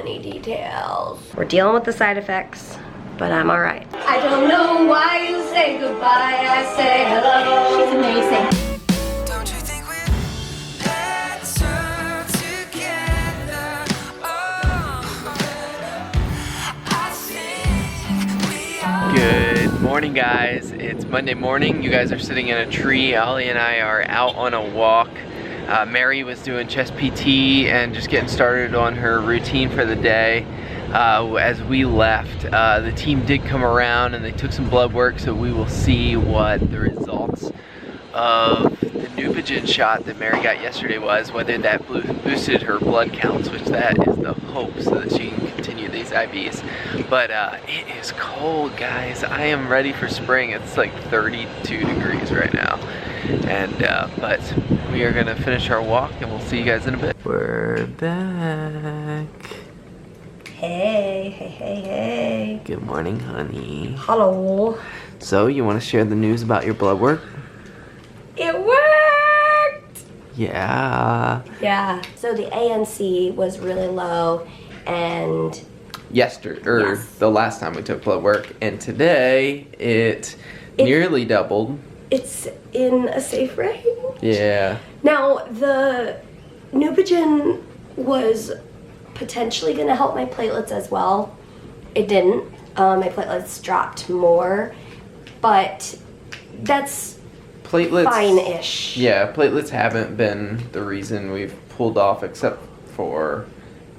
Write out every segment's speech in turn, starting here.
many details. We're dealing with the side effects, but I'm all right. I don't know why you say goodbye, I say hello. She's amazing. Don't you think we're better together? Oh, I think we are. Good morning, guys. It's Monday morning. You guys are sitting in a tree. Ollie and I are out on a walk. Mary was doing chest PT and just getting started on her routine for the day. As we left, the team did come around and they took some blood work, so we will see what the results of the Neupogen shot that Mary got yesterday was, whether that boosted her blood counts, which that is the hope, so that she can continue these IVs. But it is cold, guys. I am ready for spring. It's like 32 degrees right now. And but we are gonna finish our walk and we'll see you guys in a bit. We're back. Hey, hey, hey, hey. Good morning, honey. Hello. So, you want to share the news about your blood work? It worked! Yeah. Yeah. So the ANC was really low, and Yesterday, the last time we took blood work, and today it nearly doubled. it's in a safe range. Yeah. Now, the Neupogen was potentially going to help my platelets as well. It didn't. My platelets dropped more, but that's Platelets, fine-ish. Yeah, platelets haven't been the reason we've pulled off, except for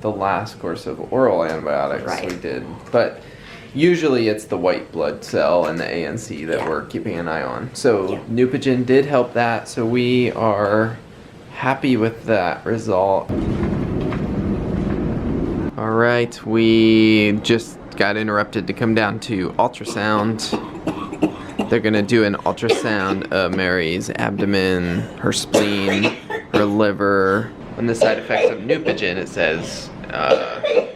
the last course of oral antibiotics we did. But usually it's the white blood cell and the ANC that we're keeping an eye on. So Neupogen did help that, so we are happy with that result. Alright, we just got interrupted to come down to ultrasound. They're gonna do an ultrasound of Mary's abdomen, her spleen, her liver. On the side effects of Neupogen, it says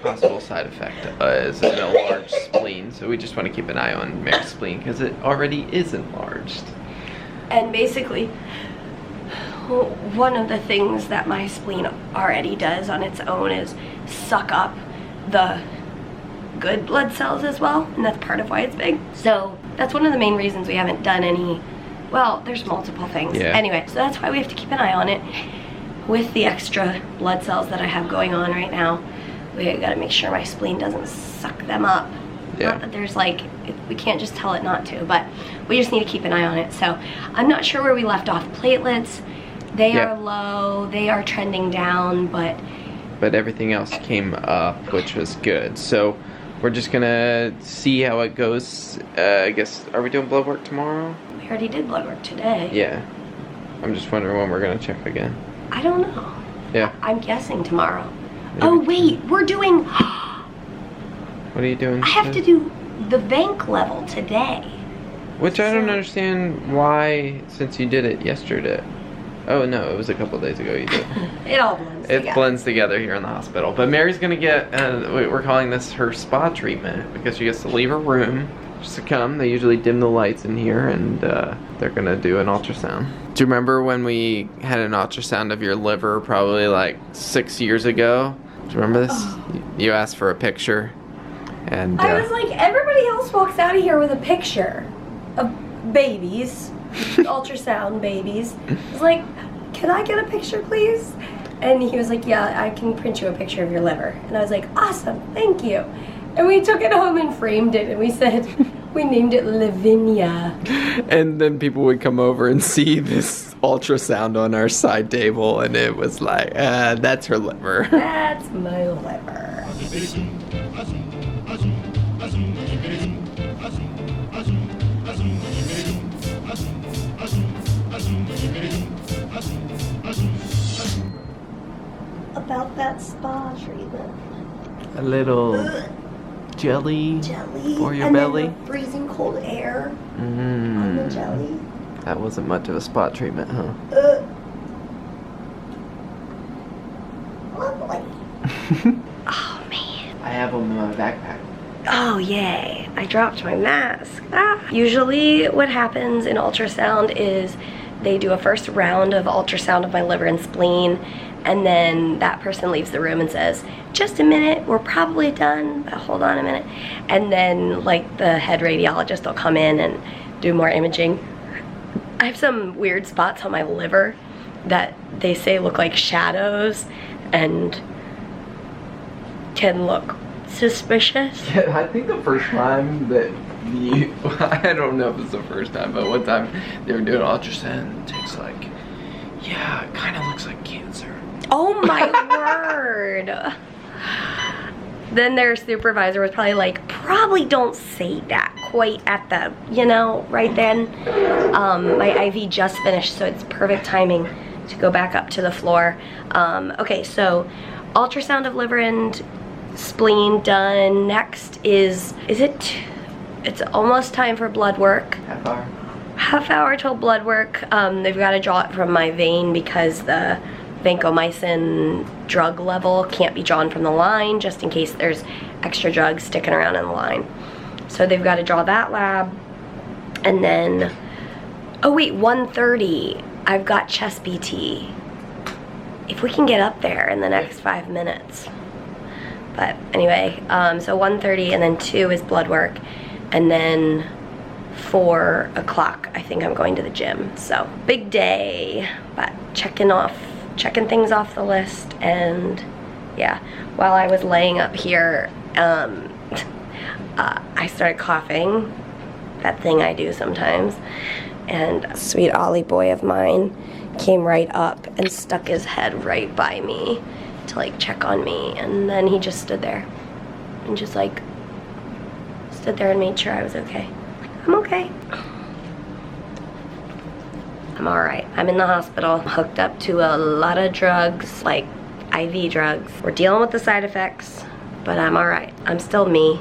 possible side effect is an enlarged spleen. So we just want to keep an eye on Mary's spleen because it already is enlarged. And basically, one of the things that my spleen already does on its own is suck up the good blood cells as well, and that's part of why it's big. So that's one of the main reasons we haven't done any, well, there's multiple things. Yeah. Anyway, so that's why we have to keep an eye on it. With the extra blood cells that I have going on right now, we gotta make sure my spleen doesn't suck them up. Yeah. Not that there's like, we can't just tell it not to, but we just need to keep an eye on it. So I'm not sure where we left off. Platelets, they are low, they are trending down, but everything else came up, which was good. So we're just gonna see how it goes. I guess, are we doing blood work tomorrow? we already did blood work today. Yeah. I'm just wondering when we're gonna check again. I don't know. Yeah. I'm guessing tomorrow. Maybe. Oh wait, we're doing, What are you doing? I have to do the Vanc level today. Which I don't understand why, since you did it yesterday. Oh no, it was a couple days ago you did. It all blends It together. blends together here in the hospital. But Mary's gonna get, we're calling this her spa treatment, because she gets to leave her room just to come. They usually dim the lights in here, and they're gonna do an ultrasound. Do you remember when we had an ultrasound of your liver probably like 6 years ago? Do you remember this? Oh. You asked for a picture, and I was like, everybody else walks out of here with a picture of babies, ultrasound babies. I was like, can I get a picture, please? And he was like, yeah, I can print you a picture of your liver. And I was like, awesome, thank you. And we took it home and framed it, and we said, we named it Lavinia. And then people would come over and see this ultrasound on our side table, and it was like, that's her liver. That's my liver. About that spa treatment. A little jelly for your and belly. Then the freezing cold air on the jelly. That wasn't much of a spot treatment, huh? Lovely. Oh man. I have them in my backpack. Oh yay, I dropped my mask. Usually what happens in ultrasound is they do a first round of ultrasound of my liver and spleen, And then that person leaves the room and says, just a minute, we're probably done, but hold on a minute. And then like the head radiologist will come in and do more imaging. I have some weird spots on my liver that they say look like shadows and can look suspicious. Yeah, I think the first time that I don't know if it's the first time, but one time they were doing ultrasound, it takes like, yeah, it kind of looks like cancer. Oh my word. Then their supervisor was probably like, probably don't say that quite at the, you know, right then. My IV just finished, so it's perfect timing to go back up to the floor. Okay, so ultrasound of liver and spleen done. Next is it's almost time for blood work. Half hour. Half hour till blood work. They've got to draw it from my vein because the vancomycin drug level can't be drawn from the line just in case there's extra drugs sticking around in the line. So they've got to draw that lab. And then, oh wait, 1:30, I've got chest PT. If we can get up there in the next 5 minutes. But anyway, so 1:30 and then 2 is blood work. And then 4 o'clock, I think I'm going to the gym. So big day, but checking things off the list. And yeah, while I was laying up here, I started coughing, that thing I do sometimes, and a sweet Ollie boy of mine came right up and stuck his head right by me to like check on me, and then he just stood there and just like stood there and made sure I was okay. I'm okay. I'm alright. I'm in the hospital, hooked up to a lot of drugs, like IV drugs. We're dealing with the side effects, but I'm alright. I'm still me.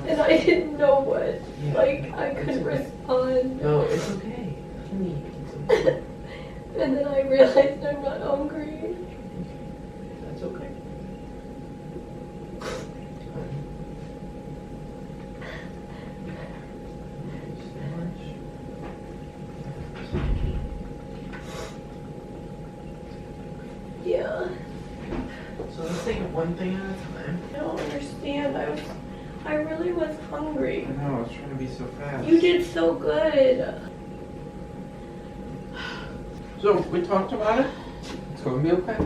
And I didn't know what. Like, I couldn't respond. No, it's okay. And then I realized I'm not hungry. That's okay. Yeah. So let's take it one thing at a time. I don't understand. I really was hungry. I know, I was trying to be so fast. You did so good. So, we talked about it. It's going to be okay.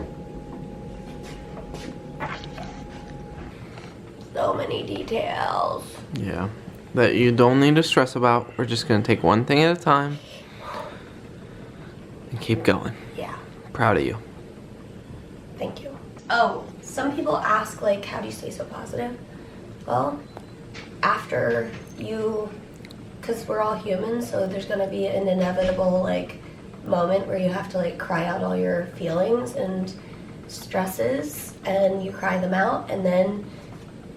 So many details. Yeah. That you don't need to stress about. We're just going to take one thing at a time. And keep going. Yeah. Proud of you. Thank you. Oh, some people ask, like, how do you stay so positive? Well, after you, because we're all humans, so there's going to be an inevitable, like, moment where you have to, like, cry out all your feelings and stresses, and you cry them out, and then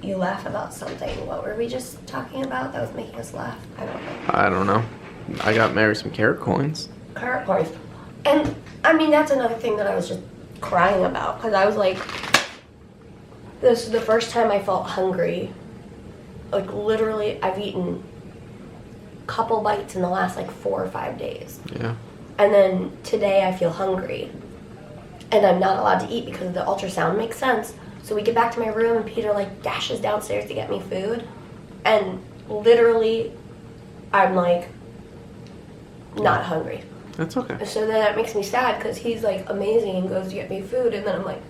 you laugh about something. What were we just talking about that was making us laugh? I don't know. I got Mary some carrot coins. Carrot coins. And, I mean, that's another thing that I was just crying about, because I was like, this is the first time I felt hungry. Like, literally, I've eaten a couple bites in the last, like, 4 or 5 days. Yeah. And then today I feel hungry. And I'm not allowed to eat because of the ultrasound. Makes sense. So we get back to my room and Peter, like, dashes downstairs to get me food. And literally, I'm, like, not hungry. That's okay. So then that makes me sad because he's, like, amazing and goes to get me food. And then I'm like,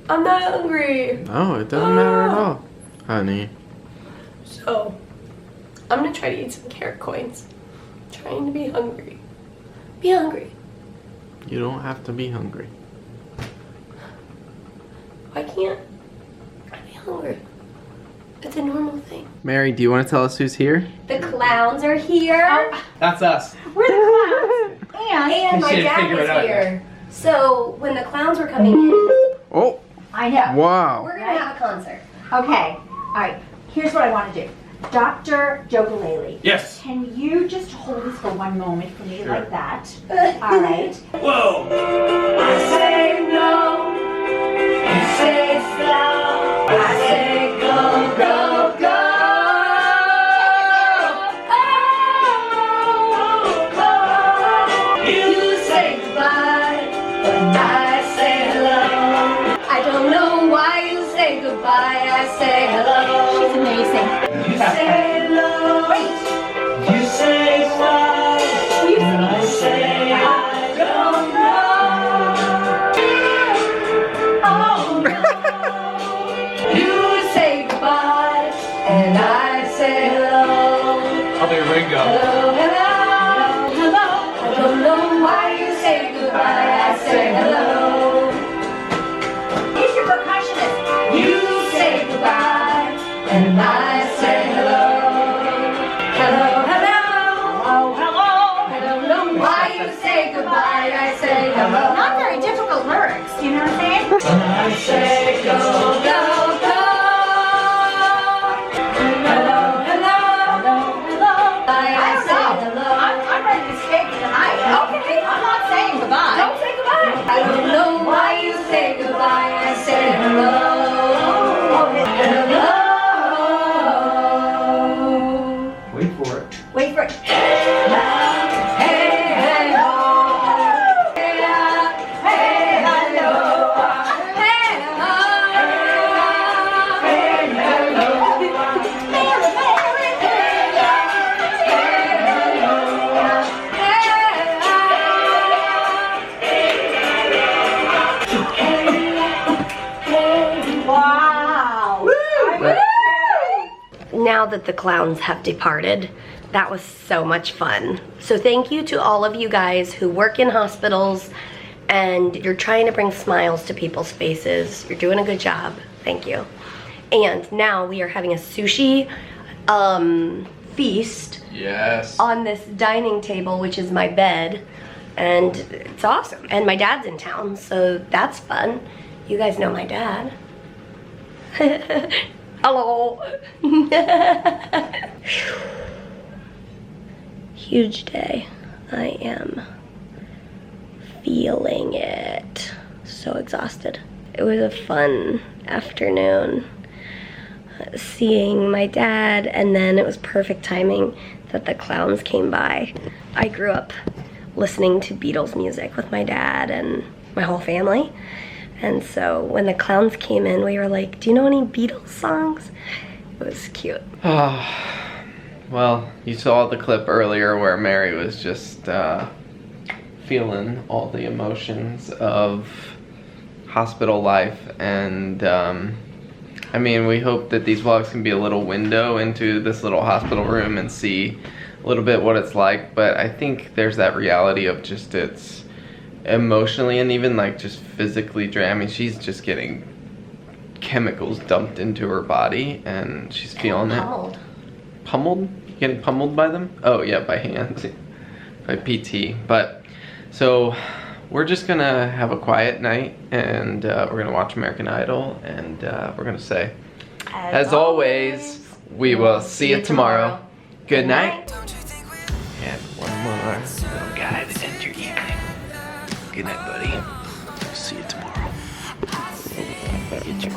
I'm not hungry. No, it doesn't matter at all, honey. So, I'm gonna try to eat some carrot coins. Trying to be hungry. Be hungry. You don't have to be hungry. Why can't I be hungry? It's a normal thing. Mary, do you want to tell us who's here? The clowns are here. That's us. We're the clowns. And my should dad figure was it out. here. So, when the clowns were coming in, Oh, I know. wow. we're gonna have a concert. Okay. All right. Here's what I want to do. Dr. Jogalele. Yes. Can you just hold this for one moment for me Sure. like that? All right. Whoa. I say no. You say stop. I say go, go, go. Oh, go. goodbye, I say hello. She's amazing. You say hello. Wait. You say goodbye, and I say I don't know. Oh no. You say goodbye, and I say hello. I'll be Ringo. Hello, hello, hello. I don't know why you say goodbye, I say hello. Here's your percussionist. You say goodbye, and I say hello. Hello, hello. Oh, hello. I don't know why you say goodbye, I say hello. Not very difficult lyrics, do you know what I'm saying? And I say Go, go, go. Hello, hello. Hello, hello. I I don't say know. hello. I'm ready to escape tonight. Okay. I'm not saying goodbye. Don't say goodbye. I don't know why you say goodbye, I say hello. Hello. wait for it. Wait for it. Hey, hey, ho. Hey, hello. Hey, ho. Hey, hello. Wow. Now that the clowns have departed, that was so much fun. So thank you to all of you guys who work in hospitals and you're trying to bring smiles to people's faces. You're doing a good job. Thank you. And now we are having a sushi feast Yes. on this dining table, which is my bed, and it's awesome. And my dad's in town, so that's fun. You guys know my dad. Hello. Huge day. I am feeling it. So exhausted. It was a fun afternoon. Seeing my dad, and then it was perfect timing that the clowns came by. I grew up listening to Beatles music with my dad and my whole family, and so when the clowns came in, we were like, do you know any Beatles songs? It was cute. Well, you saw the clip earlier where Mary was just feeling all the emotions of hospital life, and I mean, we hope that these vlogs can be a little window into this little hospital room and see a little bit what it's like, but I think there's that reality of just it's emotionally and even like just physically draining. I mean, she's just getting chemicals dumped into her body and she's feeling it. Pummeled? Getting pummeled by them? Oh yeah, by hands, by PT. But so we're just gonna have a quiet night, and we're gonna watch American Idol, and we're gonna say, as always, we will see you tomorrow. Good night. And one more little guy to end your evening. Good night, buddy. See you tomorrow. Get your